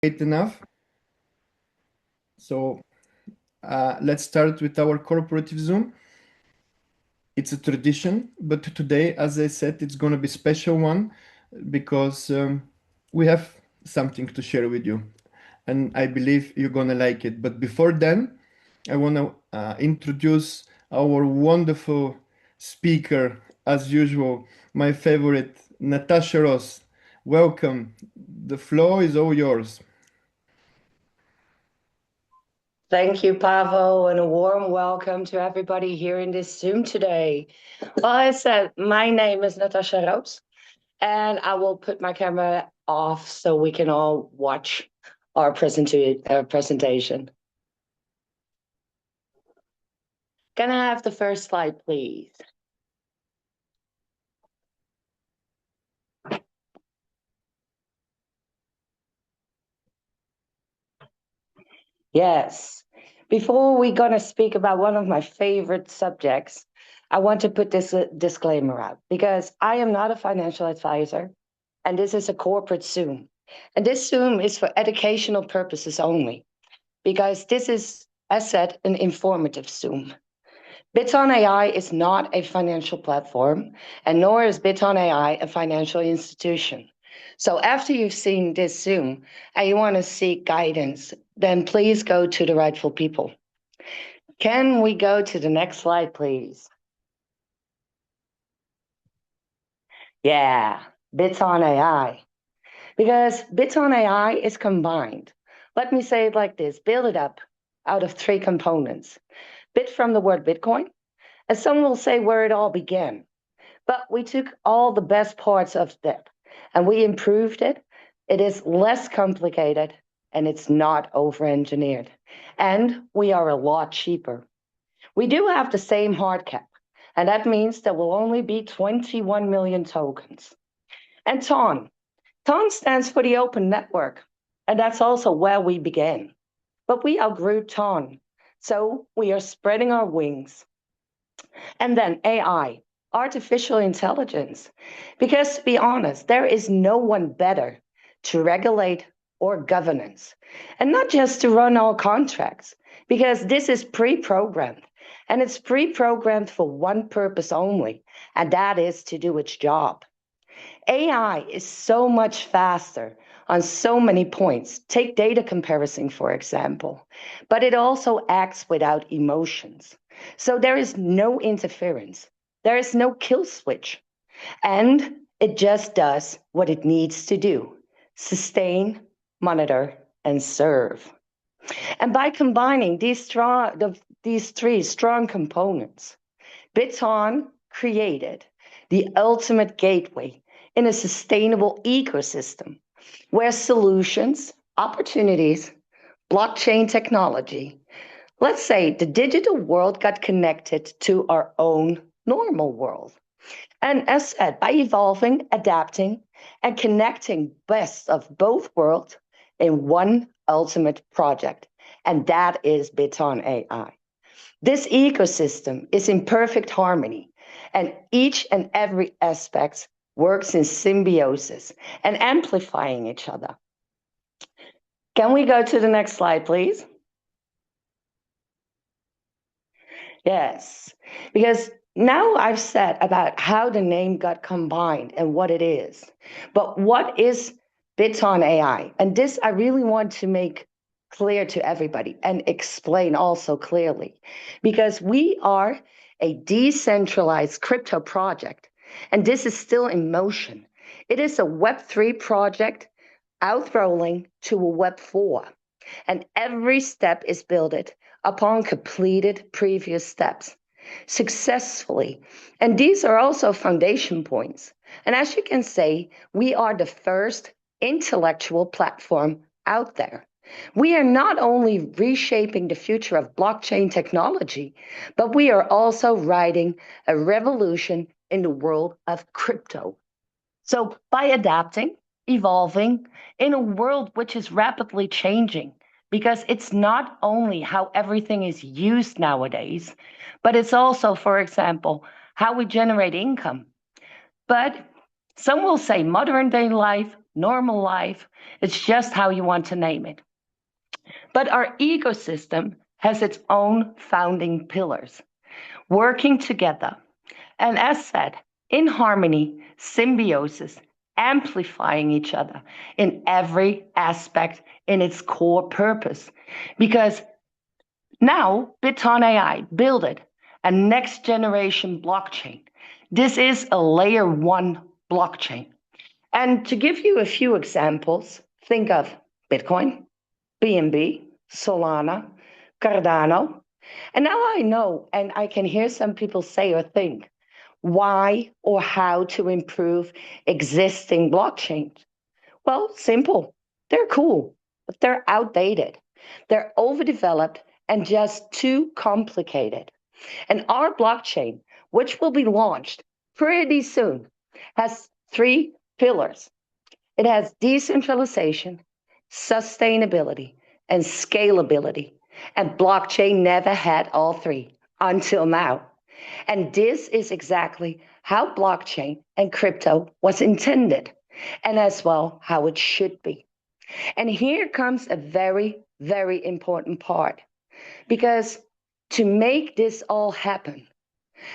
great enough. So let's start with our corporative Zoom. It's a tradition, but today, as I said, it's going to be a special one because we have something to share with you. And I believe you're going to like it. But before then, I want to introduce our wonderful speaker, as usual, my favorite, Natasha Ross. Welcome. The floor is all yours. Thank you, Pavo, and a warm welcome to everybody here in this Zoom today. Well, I said, my name is Natasha Roos, and I will put my camera off so we can all watch our presentation. Can I have the first slide, please? Yes. Before we're going to speak about one of my favorite subjects, I want to put this disclaimer out because I am not a financial advisor, and this is a corporate Zoom. And this Zoom is for educational purposes only, because this is, as said, an informative Zoom. Biton AI is not a financial platform, and nor is Biton AI a financial institution. So after you've seen this Zoom and you want to seek guidance, then please go to the rightful people. Can we go to the next slide, please? Yeah, Biton AI. Because Biton AI is combined. Let me say it like this, build it up out of three components. Bit from the word Bitcoin, and some will say where it all began. But we took all the best parts of that and we improved it. It is less complicated and it's not over-engineered. And we are a lot cheaper. We do have the same hard cap, and that means there will only be 21 million tokens. And TON. TON stands for the Open Network, and that's also where we began. But we outgrew TON, so we are spreading our wings. And then AI, artificial intelligence. Because to be honest, there is no one better to regulate or governance. And not just to run all contracts, because this is pre-programmed. And it's pre-programmed for one purpose only, and that is to do its job. AI is so much faster on so many points. Take data comparison, for example, but it also acts without emotions. So there is no interference. There is no kill switch. And it just does what it needs to do: sustain, monitor, and serve. And by combining these three strong components, Biton created the ultimate gateway in a sustainable ecosystem where solutions, opportunities, blockchain technology, let's say the digital world got connected to our own normal world. And as said, by evolving, adapting, and connecting best of both worlds in one ultimate project. And that is Biton AI. This ecosystem is in perfect harmony, and each and every aspect works in symbiosis and amplifying each other. Can we go to the next slide, please? Yes, because now I've said about how the name got combined and what it is. But what is Biton AI? And this I really want to make clear to everybody and explain also clearly, because we are a decentralized crypto project, and this is still in motion. It is a Web3 project outrolling to a Web4, and every step is built upon completed previous steps successfully. And these are also foundation points. And as you can say, we are the first intellectual platform out there. We are not only reshaping the future of blockchain technology, but we are also riding a revolution in the world of crypto. So by adapting, evolving in a world which is rapidly changing, because it's not only how everything is used nowadays, but it's also, for example, how we generate income. But some will say modern day life normal life. It's just how you want to name it. But our ecosystem has its own founding pillars, working together. And as said, in harmony, symbiosis, amplifying each other in every aspect in its core purpose. Because now, Biton AI build it, a next generation blockchain. This is a layer one blockchain. And to give you a few examples, think of Bitcoin, BNB, Solana, Cardano. And now I know, and I can hear some people say or think, why or how to improve existing blockchains. Well, simple. They're cool, but they're outdated. They're overdeveloped and just too complicated. And our blockchain, which will be launched pretty soon, has three pillars. It has decentralization, sustainability, and scalability. And blockchain never had all three until now. And this is exactly how blockchain and crypto was intended, and as well how it should be. And here comes a very, very important part, because to make this all happen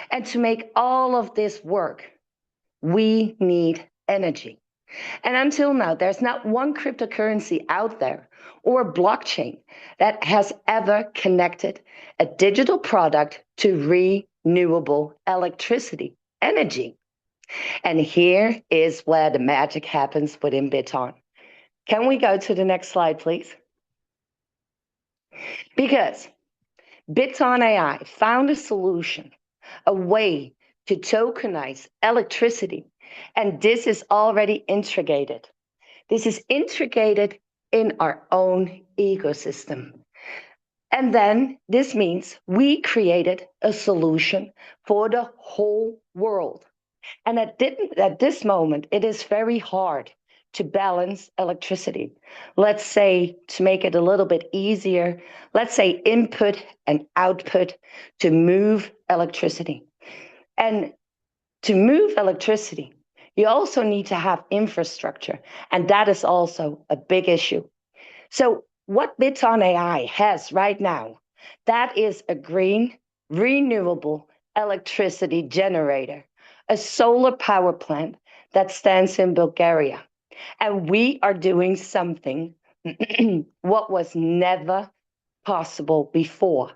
and to make all of this work, we need energy. And until now, there's not one cryptocurrency out there or blockchain that has ever connected a digital product to renewable electricity, energy. And here is where the magic happens within Biton. Can we go to the next slide, please? Because Biton AI found a solution, a way to tokenize electricity, and this is already integrated. This is integrated in our own ecosystem. And then this means we created a solution for the whole world. And at this moment, it is very hard to balance electricity. Let's say, to make it a little bit easier, let's say input and output to move electricity. And to move electricity, you also need to have infrastructure, and that is also a big issue. So what Biton AI has right now, that is a green, renewable electricity generator, a solar power plant that stands in Bulgaria. And we are doing something what was never possible before.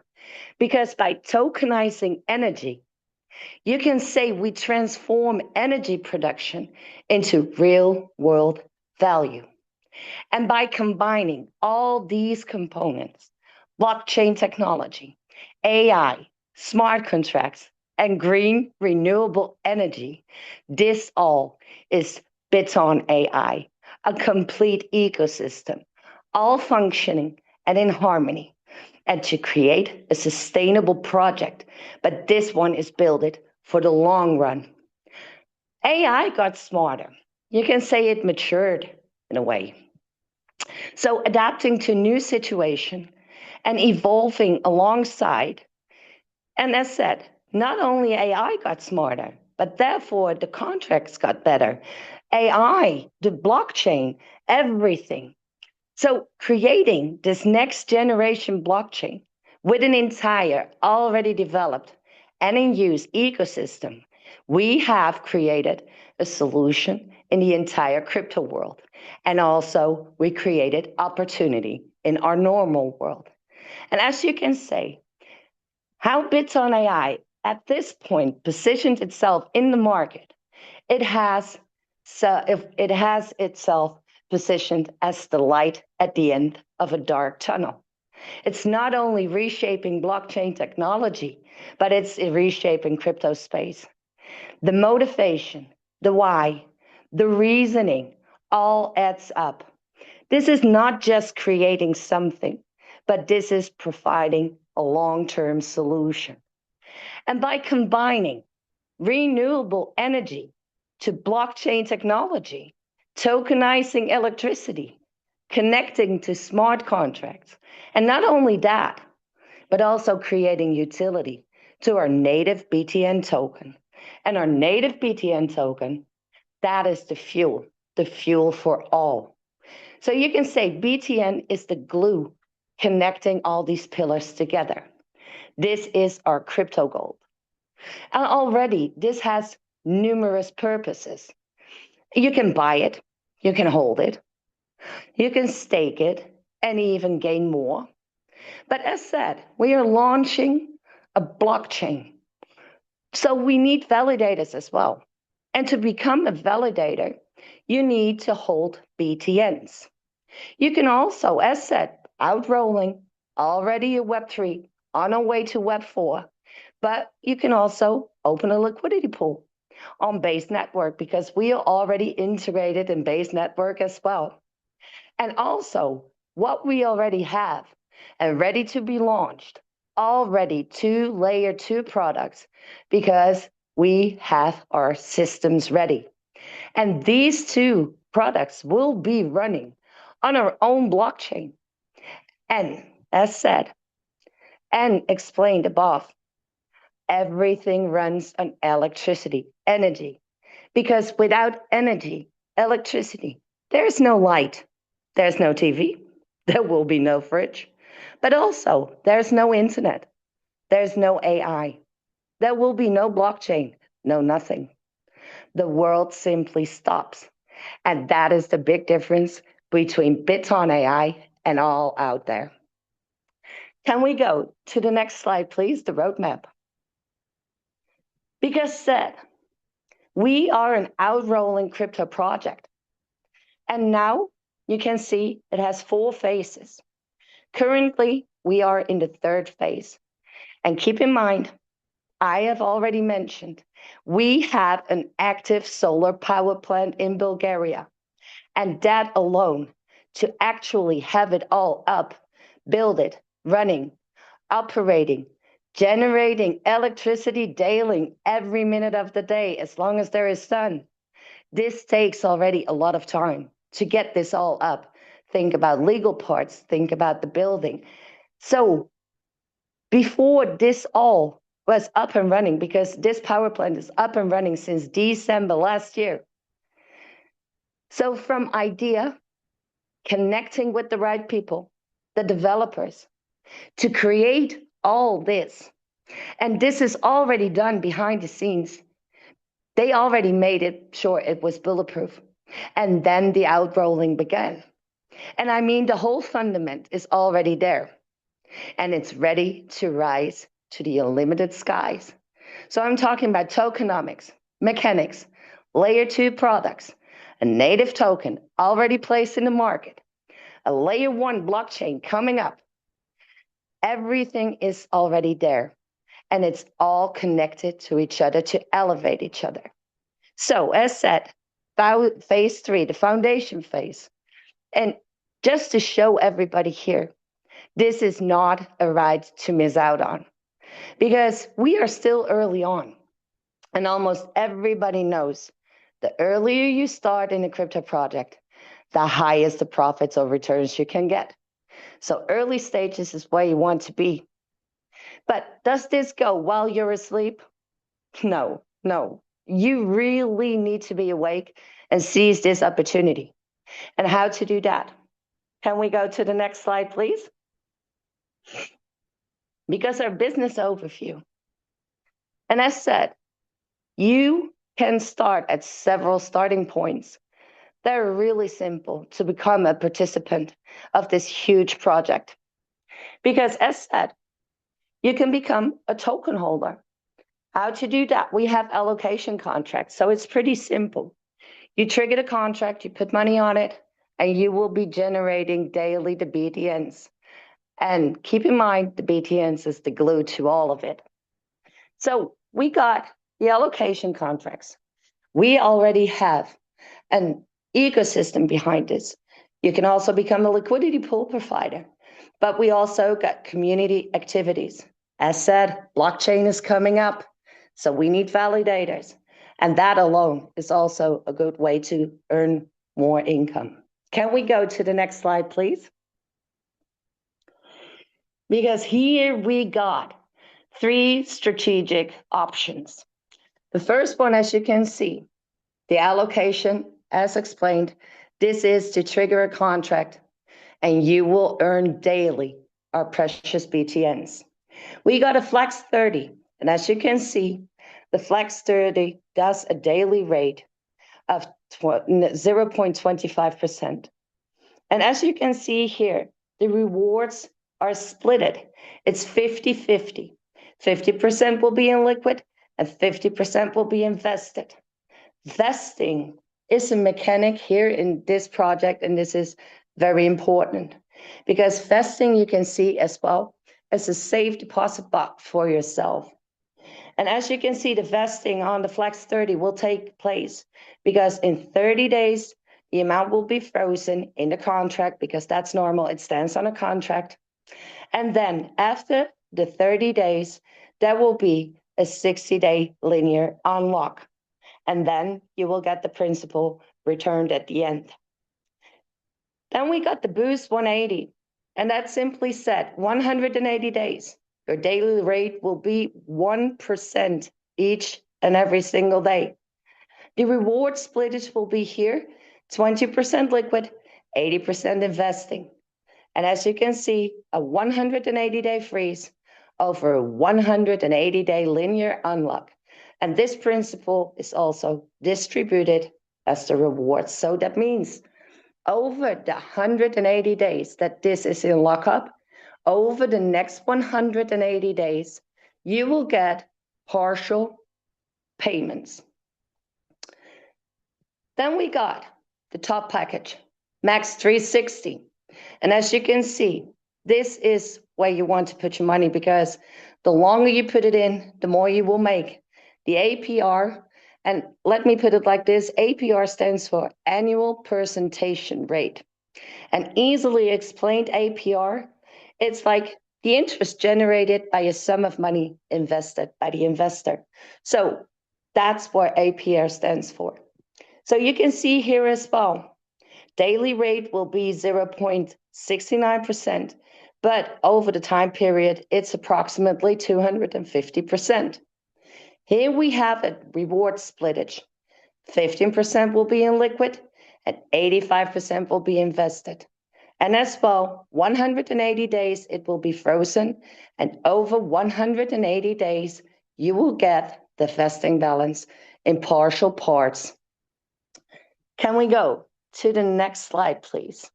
Because by tokenizing energy, you can say we transform energy production into real world value. And by combining all these components, blockchain technology, AI, smart contracts, and green renewable energy, this all is Biton AI, a complete ecosystem, all functioning and in harmony, and to create a sustainable project. But this one is built for the long run. AI got smarter. You can say it matured in a way. So adapting to new situation and evolving alongside. And as said, not only AI got smarter, but therefore the contracts got better. AI, the blockchain, everything. So creating this next generation blockchain with an entire already developed and in use ecosystem, we have created a solution in the entire crypto world. And also we created opportunity in our normal world. And as you can say, how Biton AI at this point positioned itself in the market, it has itself positioned as the light at the end of a dark tunnel. It's not only reshaping blockchain technology, but it's reshaping crypto space. The motivation, the why, the reasoning all adds up. This is not just creating something, but this is providing a long-term solution. And by combining renewable energy to blockchain technology, tokenizing electricity, connecting to smart contracts, and not only that, but also creating utility to our native BTN token. And our native BTN token, that is the fuel, the fuel for all. So you can say BTN is the glue connecting all these pillars together. This is our crypto gold. And already this has numerous purposes. You can buy it, you can hold it, you can stake it, and even gain more. But as said, we are launching a blockchain. So we need validators as well. And to become a validator, you need to hold BTNs. You can also, as said, outrolling already a Web3 on our way to Web4, but you can also open a liquidity pool on Base Network because we are already integrated in Base Network as well. And also, what we already have and ready to be launched, already 2 layer 2 products because we have our systems ready. And these 2 products will be running on our own blockchain. And as said and explained above, everything runs on electricity, energy, because without energy, electricity, there's no light, there's no TV, there will be no fridge, but also there's no internet, there's no AI, there will be no blockchain, no nothing. The world simply stops. And that is the big difference between Biton AI and all out there. Can we go to the next slide, please, the roadmap? Because said, we are an outrolling crypto project. And now you can see it has 4 phases. Currently, we are in the 3rd phase. And keep in mind, I have already mentioned, we have an active solar power plant in Bulgaria. And that alone, to actually have it all up, build it, running, operating, generating electricity daily, every minute of the day, as long as there is sun. This takes already a lot of time to get this all up. Think about legal parts, think about the building. So before this all was up and running, because this power plant is up and running since December last year. So from idea, connecting with the right people, the developers, to create all this. And this is already done behind the scenes. They already made it sure it was bulletproof. And then the outrolling began. And I mean, the whole fundament is already there. And it's ready to rise to the unlimited skies. So I'm talking about tokenomics, mechanics, layer 2 products, a native token already placed in the market, a layer 1 blockchain coming up. Everything is already there, and it's all connected to each other to elevate each other. So as said, phase 3, the foundation phase. And just to show everybody here, this is not a ride to miss out on, because we are still early on. And almost everybody knows the earlier you start in a crypto project, the highest the profits or returns you can get. So early stages is where you want to be. But does this go while you're asleep? No. You really need to be awake and seize this opportunity. And how to do that? Can we go to the next slide, please? Because our business overview. And as said, you can start at several starting points. They're really simple to become a participant of this huge project. Because as said, you can become a token holder. How to do that? We have allocation contracts, so it's pretty simple. You trigger the contract, you put money on it, and you will be generating daily the BTNs. And keep in mind, the BTNs is the glue to all of it. So we got the allocation contracts. We already have an ecosystem behind this. You can also become a liquidity pool provider, but we also got community activities. As said, blockchain is coming up, so we need validators. And that alone is also a good way to earn more income. Can we go to the next slide, please? Because here we got 3 strategic options. The first one, as you can see, the allocation as explained, this is to trigger a contract and you will earn daily our precious BTNs. We got a Flex 30, and as you can see, the Flex 30 does a daily rate of 0.25%. And as you can see here, the rewards are splitted. It's 50-50. 50% will be in liquid and 50% will be invested. Vesting is a mechanic here in this project, and this is very important because vesting you can see as well as a safe deposit box for yourself. And as you can see, the vesting on the Flex 30 will take place because in 30 days, the amount will be frozen in the contract because that's normal. It stands on a contract. And then after the 30 days, there will be a 60-day linear unlock. And then you will get the principal returned at the end. Then we got the Boost 180. And that simply said, 180 days. Your daily rate will be 1% each and every single day. The reward splitters will be here, 20% liquid, 80% investing. And as you can see, a 180-day freeze over a 180-day linear unlock. And this principal is also distributed as the reward. So that means over the 180 days that this is in lockup, over the next 180 days, you will get partial payments. Then we got the top package, Max 360. And as you can see, this is where you want to put your money because the longer you put it in, the more you will make. The APR, and let me put it like this, APR stands for annual presentation rate. And easily explained APR, it's like the interest generated by a sum of money invested by the investor. So that's what APR stands for. So you can see here as well, daily rate will be 0.69%, but over the time period, it's approximately 250%. Here we have a reward splittage. 15% will be in liquid and 85% will be invested. And as well, 180 days, it will be frozen. And over 180 days, you will get the vesting balance in partial parts. Can we go to the next slide, please?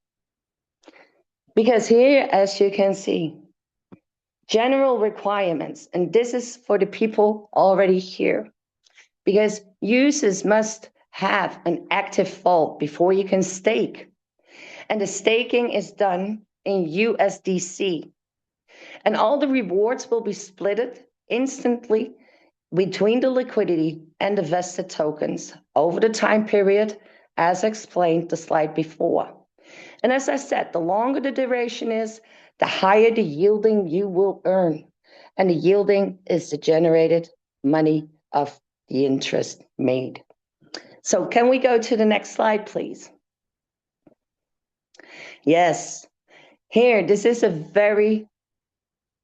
Because here, as you can see, general requirements, and this is for the people already here, because users must have an active vault before you can stake. And the staking is done in USDC. And all the rewards will be splitted instantly between the liquidity and the vested tokens over the time period, as explained the slide before. And as I said, the longer the duration is, the higher the yielding you will earn. And the yielding is the generated money of the interest made. So can we go to the next slide, please? Yes, here, this is a very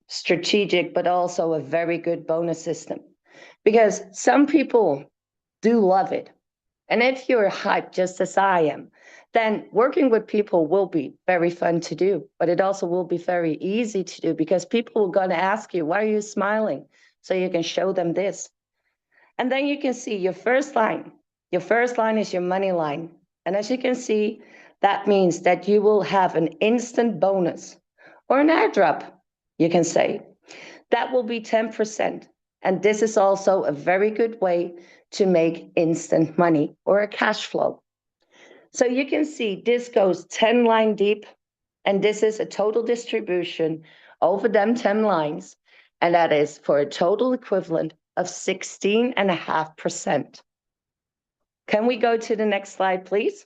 strategic, but also a very good bonus system because some people do love it. And if you're hyped just as I am, then working with people will be very fun to do, but it also will be very easy to do because people are going to ask you, why are you smiling? So you can show them this. And then you can see your first line. Your first line is your money line. And as you can see, that means that you will have an instant bonus or an airdrop, you can say. That will be 10%. And this is also a very good way to make instant money or a cash flow. So you can see this goes 10 line deep, and this is a total distribution over them 10 lines. And that is for a total equivalent of 16.5%. Can we go to the next slide, please?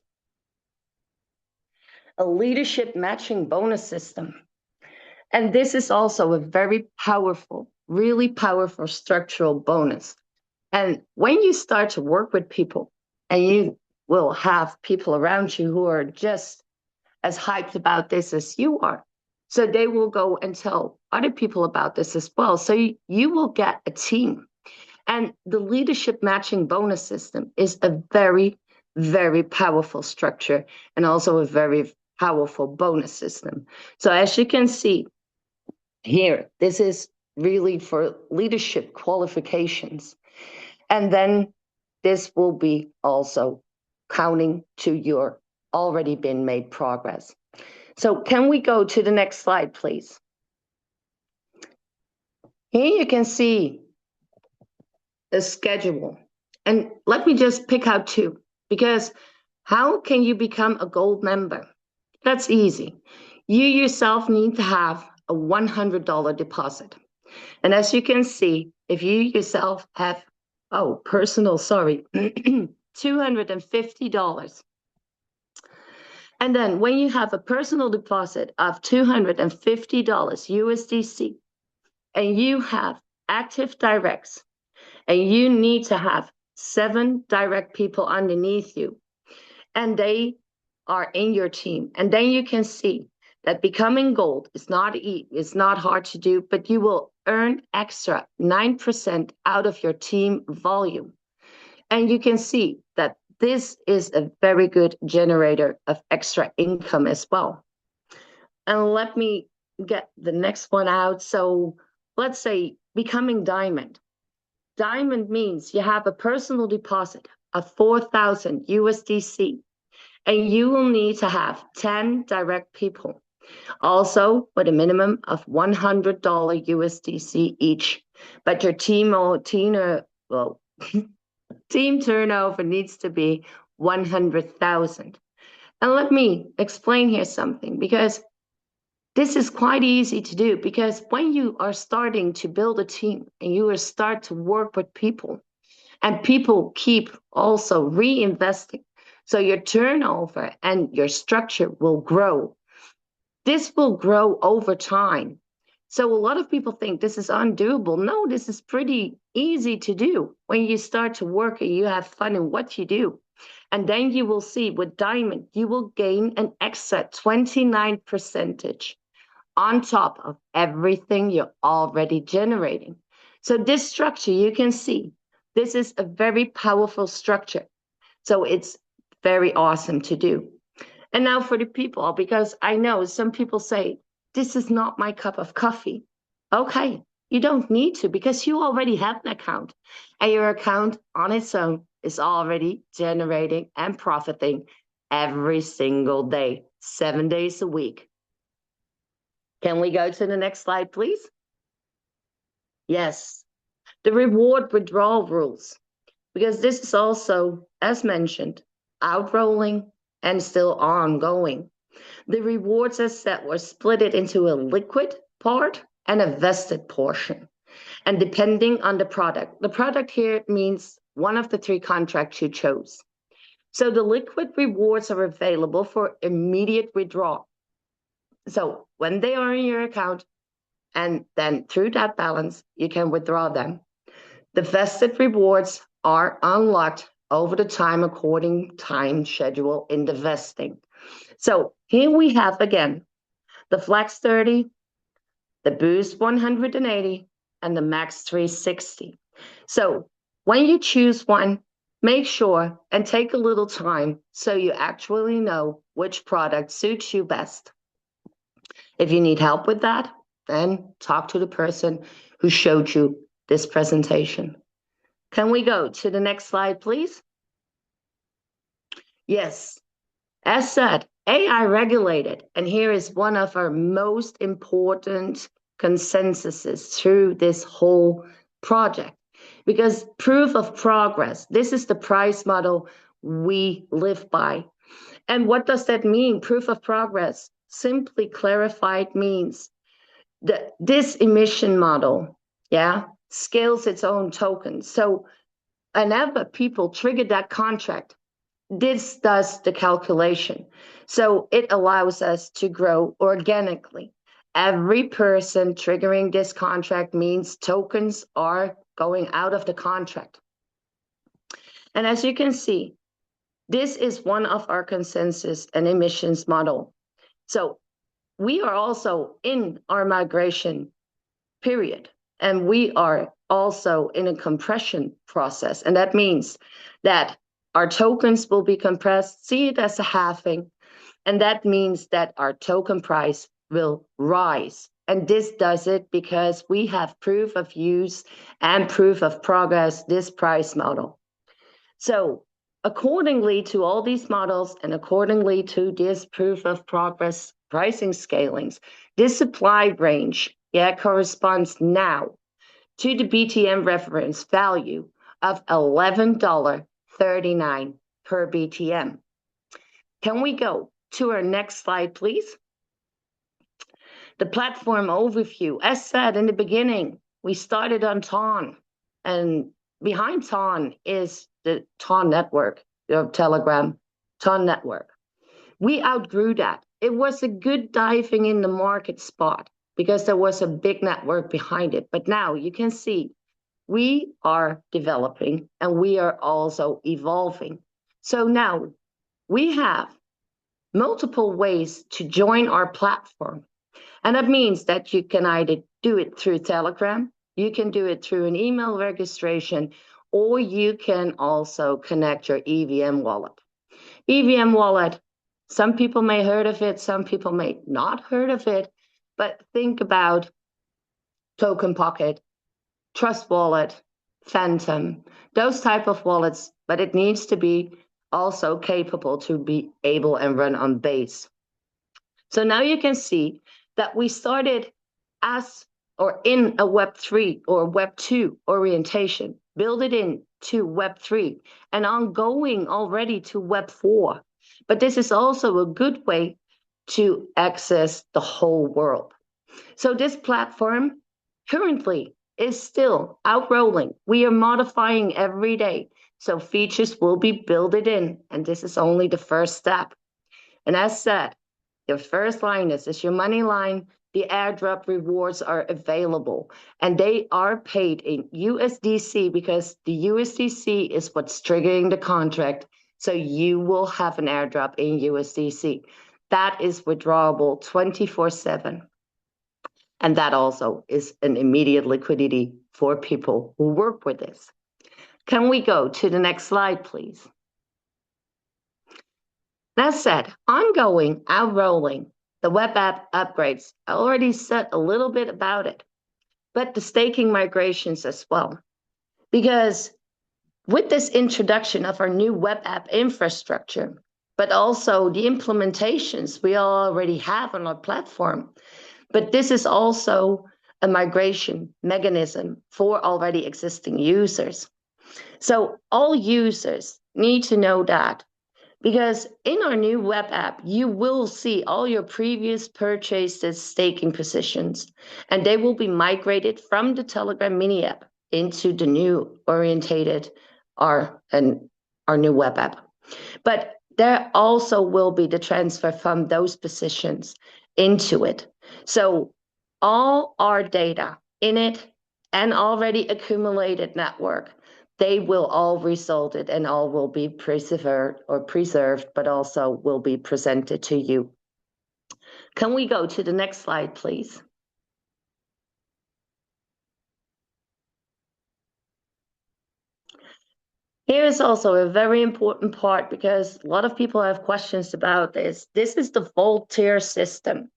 A leadership matching bonus system. And this is also a very powerful, really powerful structural bonus. And when you start to work with people, and you will have people around you who are just as hyped about this as you are, so they will go and tell other people about this as well. So you will get a team. And the leadership matching bonus system is a very very powerful structure and also a very powerful bonus system. So as you can see here, this is really for leadership qualifications. And then this will be also counting to your already been made progress. So can we go to the next slide, please? Here you can see the schedule. And let me just pick out two, because how can you become a gold member? That's easy. You yourself need to have a $100 deposit. And as you can see, if you yourself have, $250. And then when you have a personal deposit of $250 USDC, and you have active directs, and you need to have 7 direct people underneath you, and they are in your team. And then you can see that becoming gold is not hard to do, but you will earn extra 9% out of your team volume. And you can see that this is a very good generator of extra income as well. And let me get the next one out. So let's say becoming diamond. Diamond means you have a personal deposit of 4,000 USDC, and you will need to have 10 direct people, also with a minimum of $100 USDC each. But your team turnover needs to be 100,000. And let me explain here something, because this is quite easy to do, because when you are starting to build a team and you will start to work with people, and people keep also reinvesting, so your turnover and your structure will grow. This will grow over time. So a lot of people think this is undoable. No, this is pretty easy to do when you start to work and you have fun in what you do. And then you will see with Diamond, you will gain an extra 29% on top of everything you're already generating. So this structure, you can see, this is a very powerful structure. So it's very awesome to do. And now for the people, because I know some people say, this is not my cup of coffee. Okay, you don't need to, because you already have an account, and your account on its own is already generating and profiting every single day, 7 days a week. Can we go to the next slide, please? Yes, the reward withdrawal rules, because this is also, as mentioned, outrolling and still ongoing. The rewards as set were split into a liquid part and a vested portion. And depending on the product here means one of the 3 contracts you chose. So the liquid rewards are available for immediate withdrawal. So when they are in your account, and then through that balance, you can withdraw them. The vested rewards are unlocked over the time according time schedule in the vesting. So here we have again the Flex 30, the Boost 180, and the Max 360. So when you choose one, make sure and take a little time so you actually know which product suits you best. If you need help with that, then talk to the person who showed you this presentation. Can we go to the next slide, please? Yes, as said, AI regulated, and here is one of our most important consensuses through this whole project, because proof of progress, this is the price model we live by. And what does that mean? Proof of progress, simply clarified, means that this emission model, scales its own tokens. So whenever people trigger that contract, this does the calculation. So it allows us to grow organically. Every person triggering this contract means tokens are going out of the contract. And as you can see, this is one of our consensus and emissions model. So we are also in our migration period, and we are also in a compression process. And that means that our tokens will be compressed. See it as a halving. And that means that our token price will rise. And this does it because we have proof of use and proof of progress, this price model. So accordingly to all these models and accordingly to this proof of progress pricing scalings, this supply range corresponds now to the BTM reference value of $11.39 per BTM. Can we go to our next slide, please? The platform overview. As said in the beginning, we started on TON, and behind TON is the TON network, the Telegram TON network. We outgrew that. It was a good diving in the market spot because there was a big network behind it. But now you can see we are developing and we are also evolving. So now we have multiple ways to join our platform. And that means that you can either do it through Telegram, you can do it through an email registration, or you can also connect your EVM wallet. EVM wallet, some people may heard of it, some people may not heard of it, but think about Token Pocket, Trust Wallet, Phantom, those type of wallets, but it needs to be also capable to be able and run on Base. So now you can see that we started as or in a Web3 or Web2 orientation, build it into Web3 and ongoing already to Web4. But this is also a good way to access the whole world. So this platform currently is still out rolling. We are modifying every day. So features will be built in, and this is only the first step. And as said, your first line is your money line. The airdrop rewards are available and they are paid in USDC because the USDC is what's triggering the contract. So you will have an airdrop in USDC. That is withdrawable 24/7. And that also is an immediate liquidity for people who work with this. Can we go to the next slide, please? That said, ongoing, outrolling, the web app upgrades. I already said a little bit about it, but the staking migrations as well. Because with this introduction of our new web app infrastructure, but also the implementations we already have on our platform, but this is also a migration mechanism for already existing users. So all users need to know that, because in our new web app, you will see all your previous purchases staking positions, and they will be migrated from the Telegram mini app into the new orientated our new web app. But there also will be the transfer from those positions into it. So all our data in it and already accumulated network, they will all result it and all will be preserved, but also will be presented to you. Can we go to the next slide, please? Here is also a very important part because a lot of people have questions about this. This is the Vault tier system.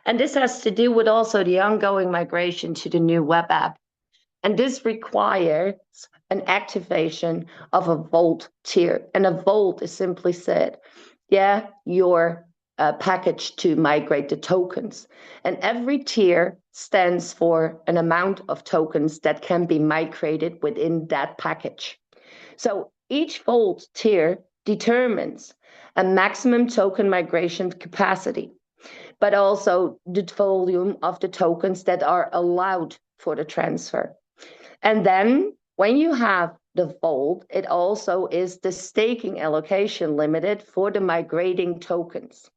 And this has to do with also the ongoing migration to the new web app. And this requires an activation of a Vault tier. And a Vault is simply said, your package to migrate the tokens. And every tier stands for an amount of tokens that can be migrated within that package. So each Vault tier determines a maximum token migration capacity, but also the volume of the tokens that are allowed for the transfer. And then when you have the Vault, it also is the staking allocation limited for the migrating tokens.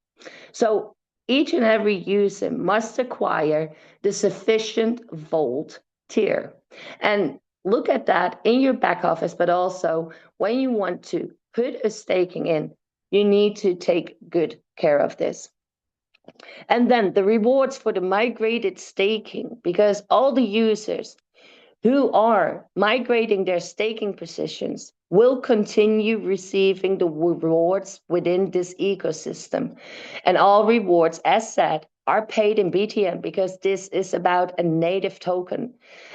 So each and every user must acquire the sufficient Vault tier. And look at that in your back office, but also when you want to put a staking in, you need to take good care of this. And then the rewards for the migrated staking, because all the users who are migrating their staking positions will continue receiving the rewards within this ecosystem. And all rewards, as said, are paid in BTN because this is about a native token.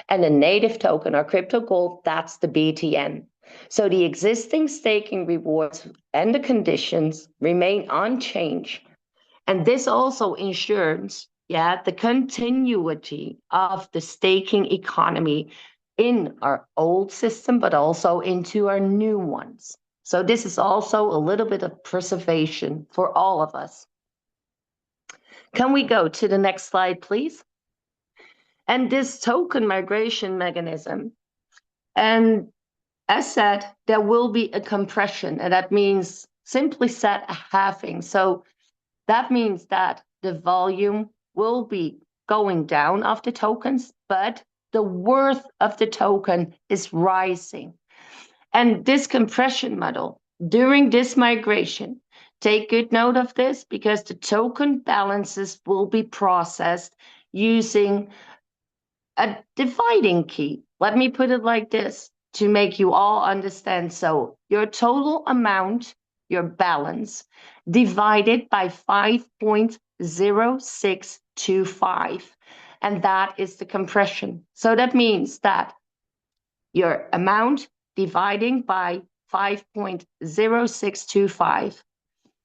And a native token or crypto gold, that's the BTN. So the existing staking rewards and the conditions remain unchanged. And this also ensures, the continuity of the staking economy in our old system, but also into our new ones. So this is also a little bit of preservation for all of us. Can we go to the next slide, please? And this token migration mechanism, and as said, there will be a compression, and that means simply said a halving. So that means that the volume will be going down of the tokens, but the worth of the token is rising. And this compression model during this migration, take good note of this because the token balances will be processed using a dividing key. Let me put it like this to make you all understand. So your total amount, your balance, divided by 5.0625. And that is the compression. So that means that your amount dividing by 5.0625.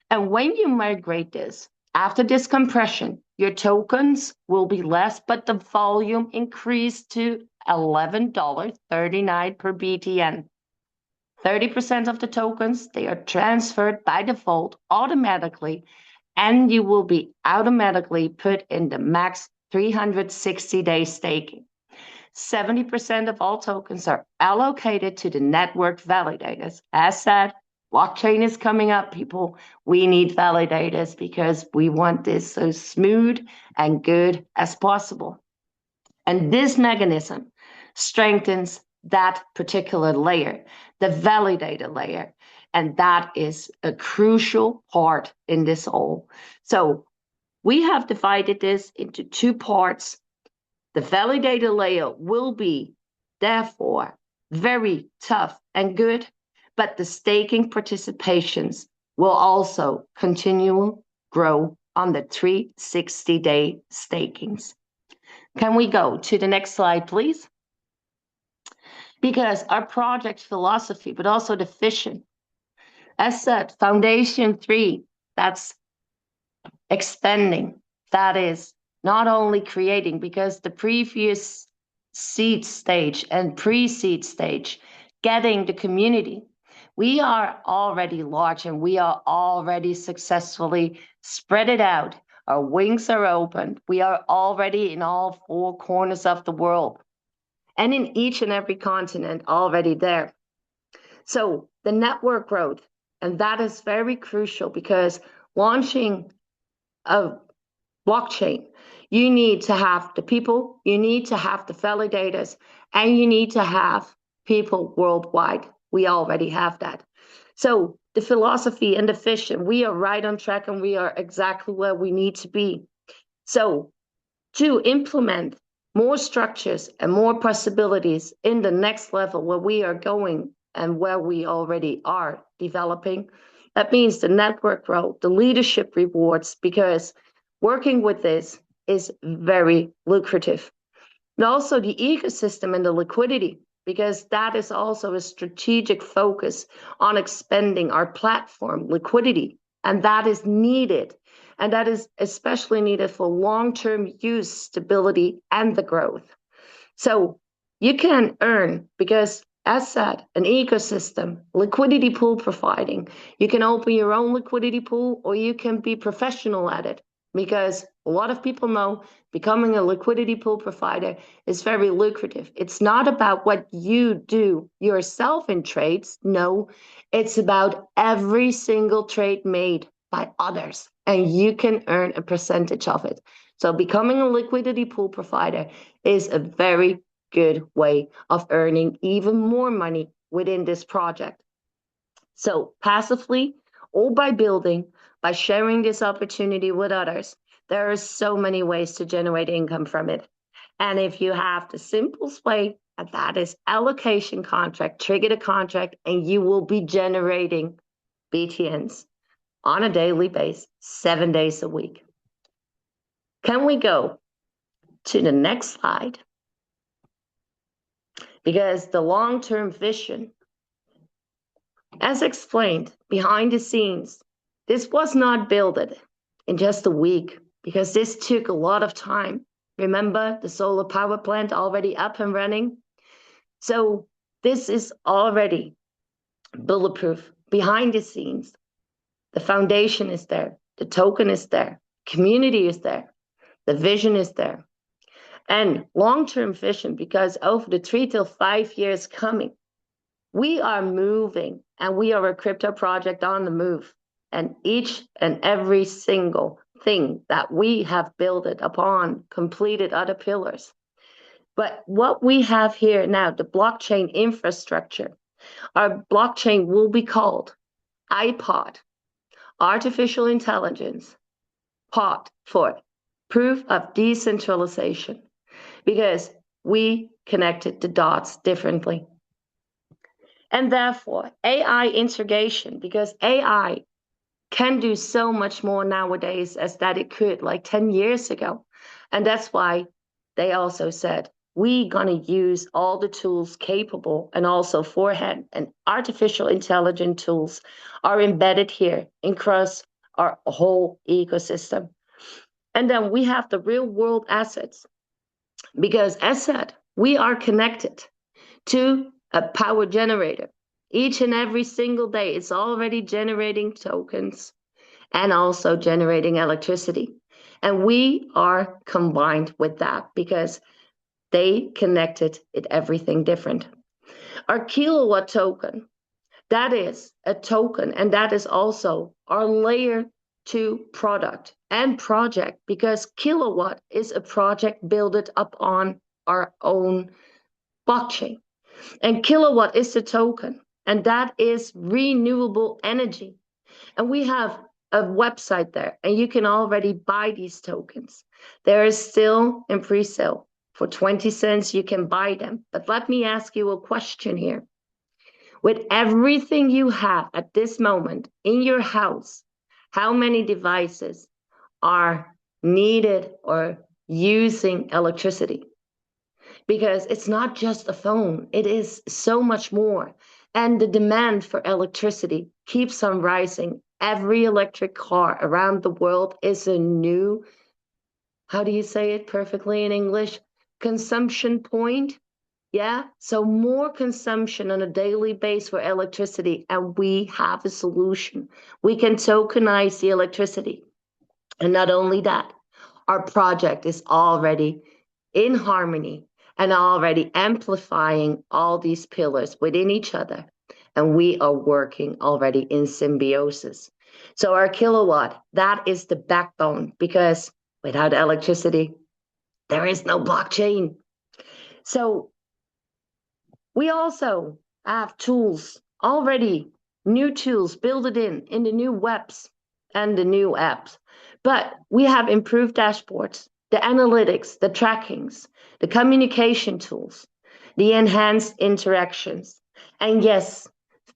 And when you migrate this, after this compression, your tokens will be less, but the volume increased to $11.39 per BTN. 30% of the tokens, they are transferred by default automatically, and you will be automatically put in the max 360-day staking. 70% of all tokens are allocated to the network validators. As said, blockchain is coming up, people. We need validators because we want this so smooth and good as possible. And this mechanism strengthens that particular layer, the validator layer. And that is a crucial part in this all. So we have divided this into two parts. The validator layer will be, therefore, very tough and good, but the staking participations will also continue grow on the 360-day stakings. Can we go to the next slide, please? Because our project philosophy, but also the vision, as said, Foundation 3, that's expanding. That is not only creating, because the previous seed stage and pre-seed stage, getting the community, we are already large and we are already successfully spread it out. Our wings are open. We are already in all four corners of the world and in each and every continent already there. So the network growth, and that is very crucial because launching a blockchain, you need to have the people, you need to have the validators, and you need to have people worldwide. We already have that. So the philosophy and the vision, we are right on track and we are exactly where we need to be. So to implement more structures and more possibilities in the next level where we are going and where we already are developing, that means the network growth, the leadership rewards, because working with this is very lucrative. And also the ecosystem and the liquidity, because that is also a strategic focus on expanding our platform liquidity. And that is needed. And that is especially needed for long-term use, stability, and the growth. So you can earn, because as said, an ecosystem, liquidity pool providing. You can open your own liquidity pool or you can be professional at it, because a lot of people know becoming a liquidity pool provider is very lucrative. It's not about what you do yourself in trades. No, it's about every single trade made by others, and you can earn a percentage of it. So becoming a liquidity pool provider is a very good way of earning even more money within this project. So passively or by building, by sharing this opportunity with others, there are so many ways to generate income from it. And if you have the simplest way and that is allocation contract, trigger the contract, and you will be generating BTNs on a daily basis, 7 days a week. Can we go to the next slide? Because the long-term vision, as explained behind the scenes, this was not built in just a week because this took a lot of time. Remember the solar power plant already up and running? So this is already bulletproof behind the scenes. The foundation is there, the token is there, community is there, the vision is there. And long-term vision, because over the 3 to 5 years coming, we are moving and we are a crypto project on the move. And each and every single thing that we have built it upon, completed other pillars. But what we have here now, the blockchain infrastructure, our blockchain will be called IPOD, Artificial Intelligence, POD for Proof of Decentralization, because we connected the dots differently. And therefore, AI integration, because AI can do so much more nowadays as that it could like 10 years ago. And that's why they also said, we gonna use all the tools capable and also forehand and artificial intelligence tools are embedded here across our whole ecosystem. And then we have the real world assets, because as said, we are connected to a power generator. Each and every single day, it's already generating tokens and also generating electricity. And we are combined with that because they connected it everything different. Our kilowatt token, that is a token, and that is also our layer 2 product and project, because kilowatt is a project built up on our own blockchain. And kilowatt is the token, and that is renewable energy. And we have a website there, and you can already buy these tokens. There is still in pre-sale. For 20 cents, you can buy them. But let me ask you a question here. With everything you have at this moment in your house, how many devices are needed or using electricity? Because it's not just a phone, it is so much more. And the demand for electricity keeps on rising. Every electric car around the world is a new, how do you say it perfectly in English? Consumption point. Yeah, so more consumption on a daily basis for electricity, and we have a solution. We can tokenize the electricity. And not only that, our project is already in harmony and already amplifying all these pillars within each other. And we are working already in symbiosis. So our kilowatt, that is the backbone, because without electricity, there is no blockchain. So we also have tools already, new tools built it in the new webs and the new apps. But we have improved dashboards, the analytics, the trackings, the communication tools, the enhanced interactions. And yes,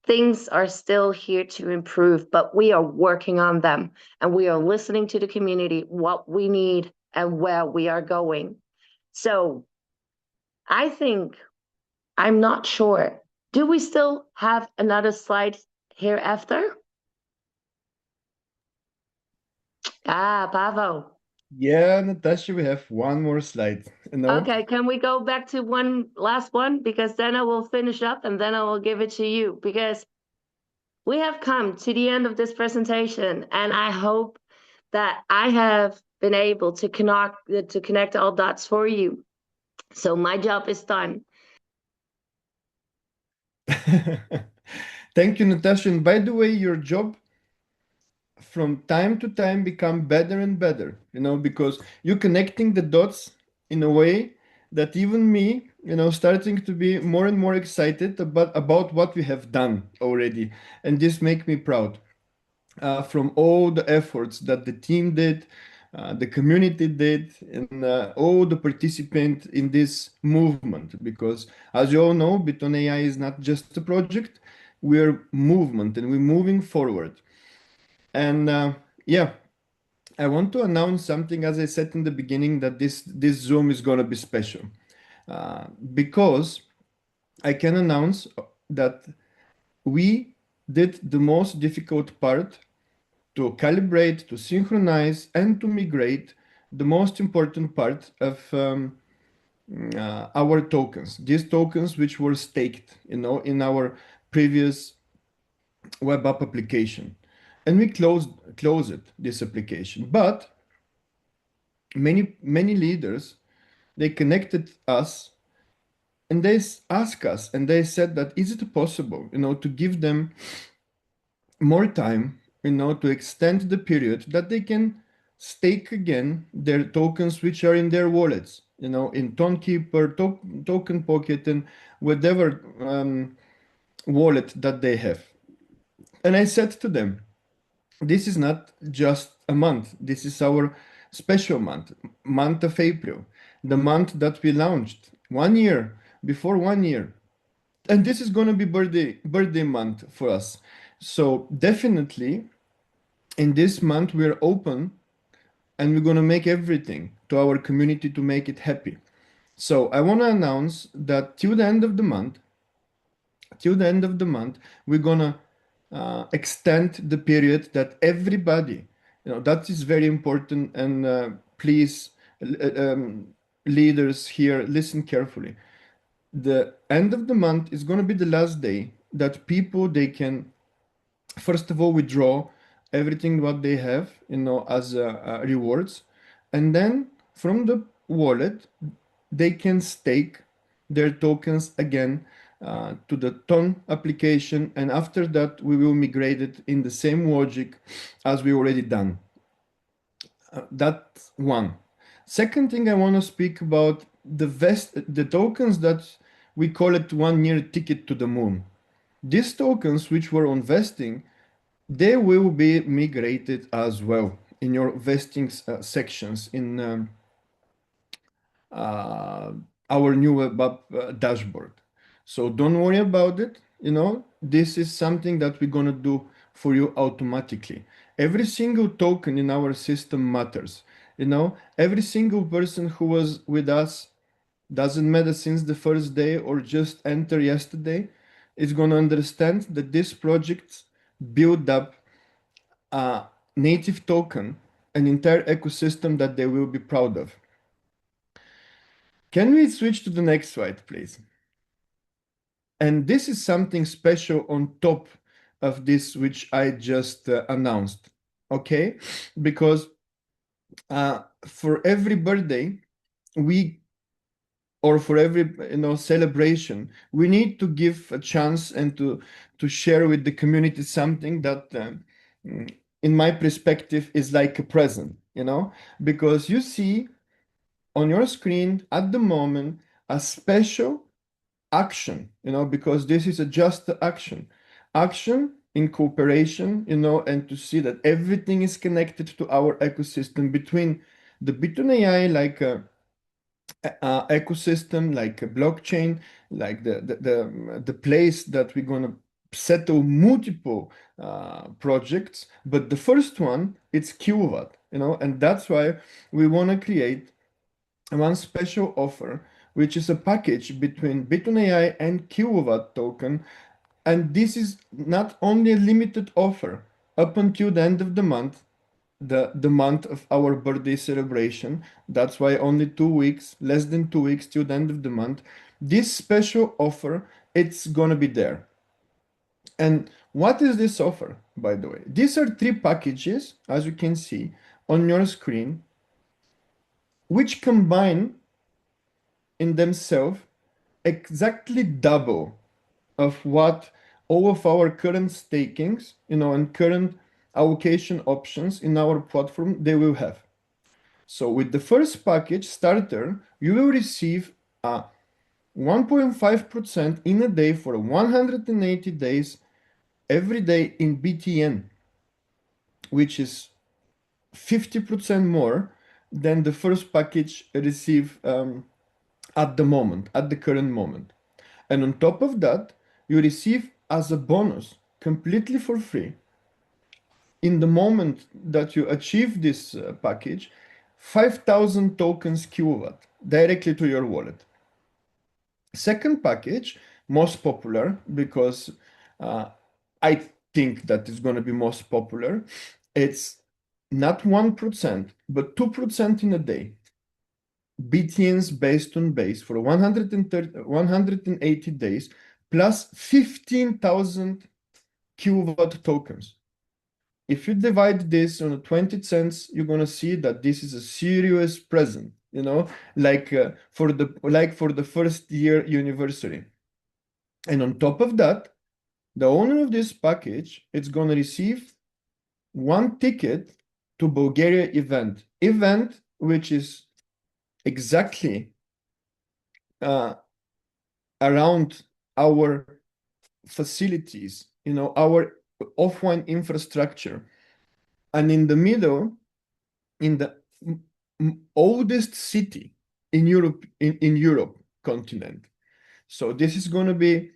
things are still here to improve, but we are working on them and we are listening to the community, what we need and where we are going. So I think, I'm not sure. Do we still have another slide here after? Pavo. Yeah, Natasha, we have one more slide. Okay, can we go back to one last one? Because then I will finish up and then I will give it to you. Because we have come to the end of this presentation, and I hope that I have been able to connect all dots for you. So my job is done. Thank you, Natasha. And by the way, your job from time to time become better and better, because you're connecting the dots in a way that even me, starting to be more and more excited about what we have done already. And this make me proud from all the efforts that the team did, the community did, and all the participants in this movement. Because as you all know, Biton AI is not just a project, we're movement and we're moving forward. And yeah, I want to announce something, as I said in the beginning, that this Zoom is going to be special. Because I can announce that we did the most difficult part to calibrate, to synchronize, and to migrate the most important part of our tokens. These tokens which were staked, in our previous web app application, and we closed this application. But many leaders, they connected us and they asked us and they said that is it possible, to give them more time, to extend the period that they can stake again their tokens which are in their wallets, in Tonekeeper, Token Pocket, and whatever wallet that they have. And I said to them, this is not just a month. This is our special month of April, the month that we launched 1 year, before 1 year. And this is going to be birthday month for us. So definitely in this month we're open and we're going to make everything to our community to make it happy. So I want to announce that till the end of the month, we're going to extend the period that everybody, that is very important. And please, leaders here, listen carefully. The end of the month is going to be the last day that people, they can first of all withdraw everything what they have, as rewards, and then from the wallet they can stake their tokens again to the Ton application, and after that we will migrate it in the same logic as we already done. That's one. Second thing I want to speak about the tokens that we call it 1 year ticket to the moon. These tokens which were on vesting, they will be migrated as well in your vesting sections in our new web app dashboard. So don't worry about it. This is something that we're going to do for you automatically. Every single token in our system matters. Every single person who was with us, doesn't matter since the first day or just enter yesterday, is going to understand that this project build up a native token, an entire ecosystem that they will be proud of. Can we switch to the next slide, please? And this is something special on top of this, which I just announced, okay? Because for every birthday, or for every celebration, we need to give a chance and to share with the community something that, in my perspective, is like a present, because you see on your screen at the moment a special action, because this is a just action in cooperation, and to see that everything is connected to our ecosystem between the Biton AI, like a ecosystem, like a blockchain, like the place that we're going to settle multiple projects. But the first one, it's Kilowatt, and that's why we want to create one special offer, which is a package between Biton AI and Kilowatt token. And this is not only a limited offer up until the end of the month, the month of our birthday celebration. That's why only 2 weeks, less than 2 weeks till the end of the month. This special offer, it's gonna be there. And what is this offer, by the way? These are 3 packages, as you can see on your screen, which combine in themselves exactly double of what all of our current stakings, and current allocation options in our platform, they will have. So with the first package, starter, you will receive a 1.5% in a day for 180 days every day in BTN, which is 50% more than the first package receive at the current moment. And on top of that, you receive as a bonus, completely for free, in the moment that you achieve this package, 5,000 tokens kilowatt directly to your wallet. Second package, most popular because I think that is going to be most popular. It's not 1%, but 2% in a day. BTNs based on base for 180 days plus 15,000 kilowatt tokens. If you divide this on 20 cents, you're gonna see that this is a serious present, you know, like for the first year anniversary. And on top of that, the owner of this package is gonna receive one ticket to Bulgaria event which is exactly around our facilities, you know, our offline infrastructure. And in the middle, in the oldest city in Europe continent. So this is going to be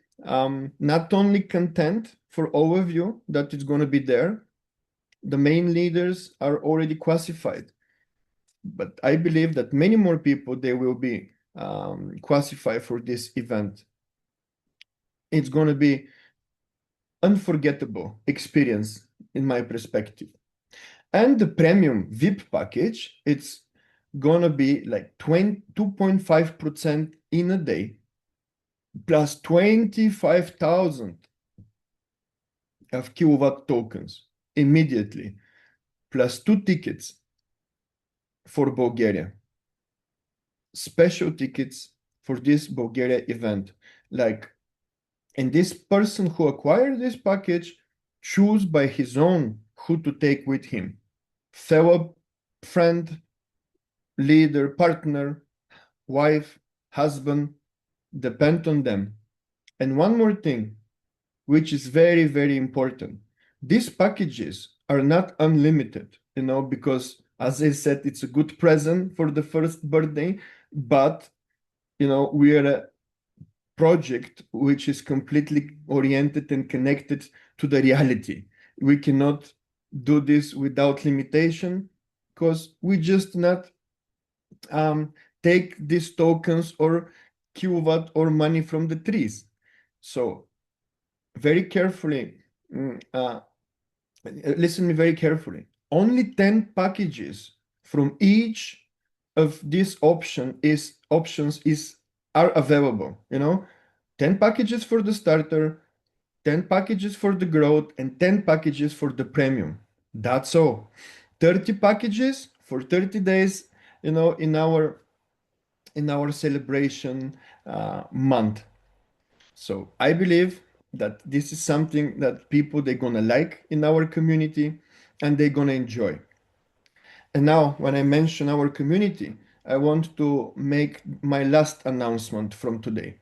not only content for all of you that it's going to be there. The main leaders are already classified, but I believe that many more people, they will be classified for this event. It's going to be unforgettable experience in my perspective. And the premium VIP package, it's gonna be like 2.5% in a day, plus 25,000 of kilowatt tokens immediately, plus 2 tickets for Bulgaria. Special tickets for this Bulgaria event. And this person who acquired this package choose by his own who to take with him. Fellow friend, leader, partner, wife, husband, depend on them. And one more thing, which is very, very important. These packages are not unlimited, you know, because as I said, it's a good present for the first birthday, but, you know, we are a project which is completely oriented and connected to the reality. We cannot do this without limitation because we just not take these tokens or kilowatt or money from the trees. So very carefully, listen me very carefully. Only 10 packages from each of these options are available, you know, 10 packages for the starter, 10 packages for the growth, and 10 packages for the premium. That's all. 30 packages for 30 days, you know, in our celebration month. So I believe that this is something that people, they're gonna like in our community and they're gonna enjoy. And now when I mention our community, I want to make my last announcement from today.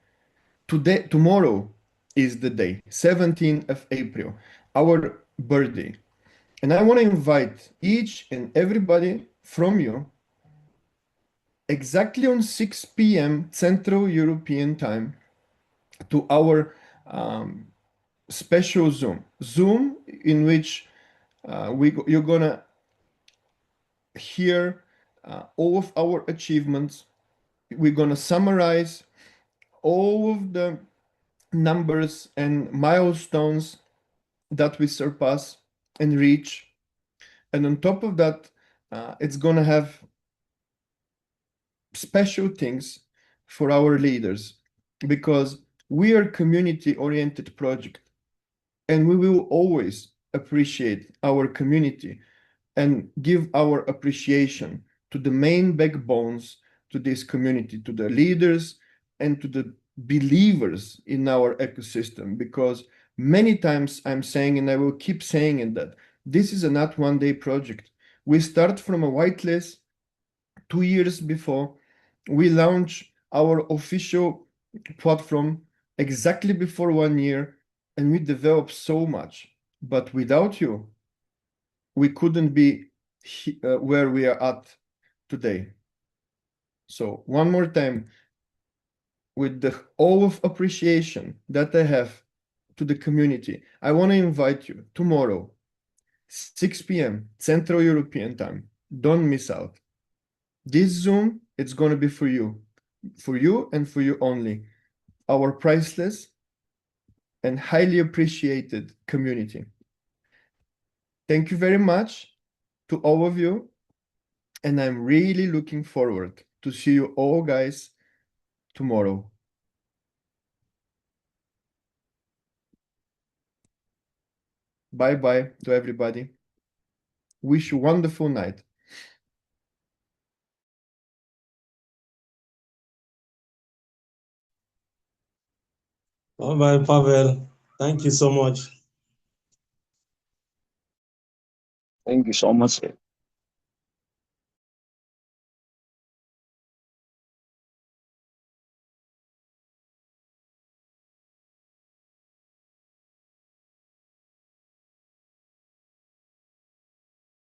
Tomorrow is the day, 17th of April, our birthday. And I want to invite each and everybody from you exactly on 6 p.m. Central European time to our special Zoom in which you're gonna hear all of our achievements. We're gonna summarize all of the numbers and milestones that we surpass and reach. And on top of that, it's gonna have special things for our leaders because we are community-oriented project and we will always appreciate our community and give our appreciation to the main backbones to this community, to the leaders and to the believers in our ecosystem. Because many times I'm saying, and I will keep saying it, that this is a not one-day project. We start from a whitelist 2 years before. We launch our official platform exactly before 1 year, and we develop so much. But without you, we couldn't be where we are at today. So one more time, with the all of appreciation that I have to the community, I want to invite you tomorrow, 6 p.m. Central European Time. Don't miss out. This Zoom, it's going to be for you and for you only. Our priceless and highly appreciated community. Thank you very much to all of you. And I'm really looking forward to see you all guys tomorrow. Bye-bye to everybody. Wish you a wonderful night. Bye-bye, Pavel. Thank you so much. Thank you so much.